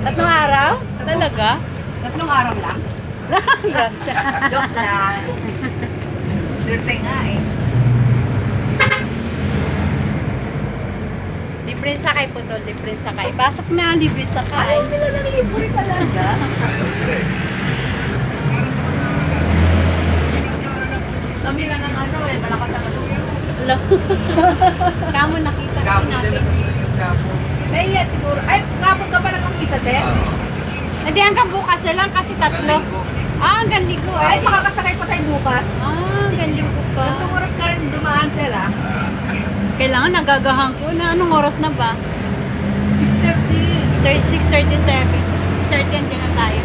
Tatlong araw? Talaga? Tatlong araw lang. Joke lang. Swerte nga eh. Libre sakay po tol, libre sakay. Pasok na, libre sakay. Ay, hindi lang libre talaga. Kami lang ang ano eh, malakas ang ano. Hello. Kamo nakita ko natin. Naiya siguro. Ay, kapag ka pa nag-umpisa, sir? Hindi, hanggang bukas na lang kasi tatlo. Ah, hanggang linggo. Ay, makakasakay pa tayo bukas. Ah, hanggang linggo pa. Gantong oras ka rin dumaan, sir, ah. Kailangan nagagahan ko na. Anong oras na ba? 6:30. 6:37. 6:30 andyan na tayo.